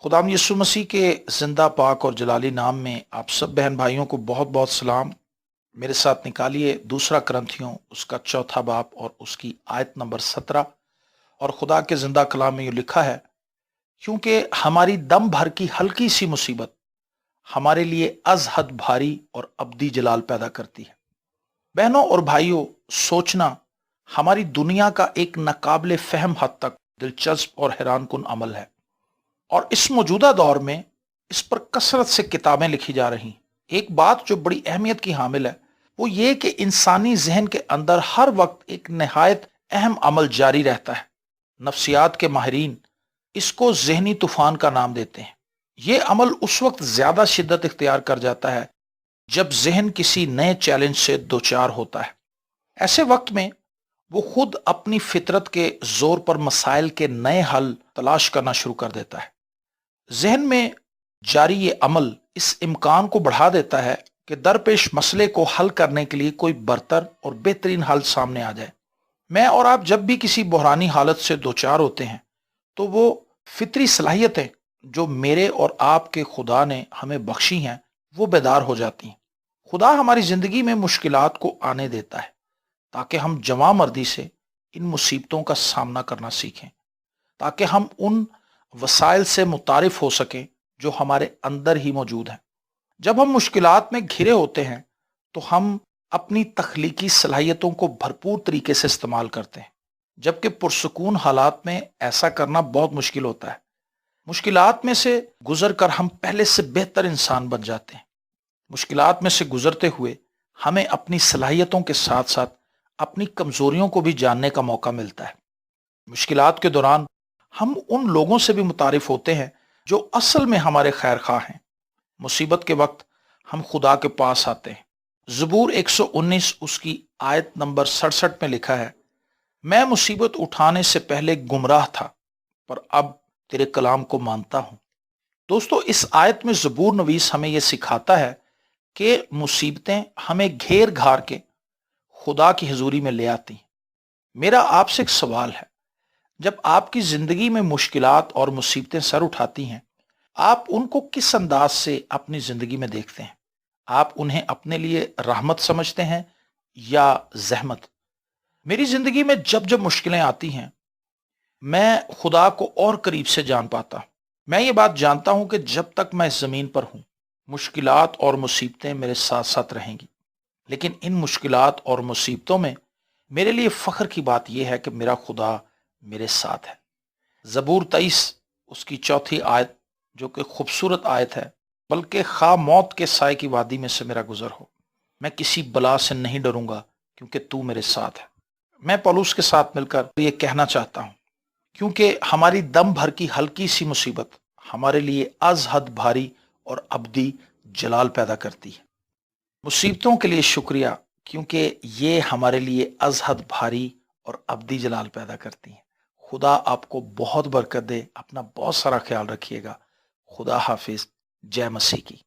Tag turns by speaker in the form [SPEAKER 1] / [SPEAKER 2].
[SPEAKER 1] खुदाम यीशु मसीह के जिंदा पाक और जलाली नाम में आप सब बहन भाइयों को बहुत बहुत सलाम। मेरे साथ निकालिए दूसरा करंथियों उसका चौथा बाब और उसकी आयत नंबर 17। और खुदा के जिंदा कलाम में ये लिखा है, क्योंकि हमारी दम भर की हल्की सी मुसीबत हमारे लिए अज हद भारी और अब्दी जलाल पैदा करती है। बहनों और भाइयों, सोचना हमारी दुनिया का एक नाकाबिले फहम हद तक दिलचस्प और हैरान कुन अमल है, और इस मौजूदा दौर में इस पर कसरत से किताबें लिखी जा रही। एक बात जो बड़ी अहमियत की हामिल है वो ये कि इंसानी जहन के अंदर हर वक्त एक नहायत अहम अमल जारी रहता है। नफ्सियात के माहिरीन इसको जहनी तूफान का नाम देते हैं। ये अमल उस वक्त ज्यादा शिद्दत इख्तियार कर जाता है जब जहन किसी नए चैलेंज से दोचार होता है। ऐसे वक्त में वो खुद अपनी फितरत के जोर पर मसाइल के नए हल तलाश करना शुरू कर देता है। जहन में जारी ये अमल इस इम्कान को बढ़ा देता है कि दरपेश मसले को हल करने के लिए कोई बरतर और बेहतरीन हल सामने आ जाए। मैं और आप जब भी किसी बहरानी हालत से दोचार होते हैं तो वो फितरी सलाहियतें जो मेरे और आपके खुदा ने हमें बख्शी हैं वो बेदार हो जाती हैं। खुदा हमारी जिंदगी में मुश्किलात को आने देता है ताकि हम जवां मर्दी से इन मुसीबतों का सामना करना सीखें, ताकि हम उन वसाइल से मुतारिफ हो सकें जो हमारे अंदर ही मौजूद हैं। जब हम मुश्किलात में घिरे होते हैं तो हम अपनी तख्लीकी सलाहियतों को भरपूर तरीके से इस्तेमाल करते हैं, जबकि पुरसकून हालात में ऐसा करना बहुत मुश्किल होता है। मुश्किलात में से गुजर कर हम पहले से बेहतर इंसान बन जाते हैं। मुश्किलात में से गुजरते हुए हमें अपनी सलाहियतों के साथ साथ अपनी कमजोरियों को भी जानने का मौका मिलता है। मुश्किलात के दौरान हम उन लोगों से भी मुतारिफ होते हैं जो असल में हमारे खैर खा हैं। मुसीबत के वक्त हम खुदा के पास आते हैं। ज़बूर 119 उसकी आयत नंबर 67 में लिखा है, मैं मुसीबत उठाने से पहले गुमराह था पर अब तेरे कलाम को मानता हूं। दोस्तों, इस आयत में ज़बूर नवीस हमें यह सिखाता है कि मुसीबतें हमें घेर घार के खुदा की हजूरी में ले आती हैं। मेरा आपसे एक सवाल है, जब आपकी जिंदगी में मुश्किलात और मुसीबतें सर उठाती हैं, आप उनको किस अंदाज से अपनी जिंदगी में देखते हैं? आप उन्हें अपने लिए रहमत समझते हैं या जहमत? मेरी जिंदगी में जब जब मुश्किलें आती हैं मैं खुदा को और करीब से जान पाता हूं। मैं ये बात जानता हूं कि जब तक मैं इस जमीन पर हूं मुश्किलात और मुसीबतें मेरे साथ साथ रहेंगी, लेकिन इन मुश्किलात और मुसीबतों में मेरे लिए फख्र की बात यह है कि मेरा खुदा मेरे साथ है। ज़बूर 23 उसकी चौथी आयत, जो कि खूबसूरत आयत है, बल्कि खा मौत के साए की वादी में से मेरा गुजर हो, मैं किसी बला से नहीं डरूंगा क्योंकि तू मेरे साथ है। मैं पौलुस के साथ मिलकर ये कहना चाहता हूं, क्योंकि हमारी दम भर की हल्की सी मुसीबत हमारे लिए अज हद भारी और अब्दी जलाल पैदा करती है। मुसीबतों के लिए शुक्रिया, क्योंकि ये हमारे लिए अज हद भारी और अब्दी जलाल पैदा करती हैं। खुदा आपको बहुत बरकत दे। अपना बहुत सारा ख्याल रखिएगा। खुदा हाफिज। जय मसीह की।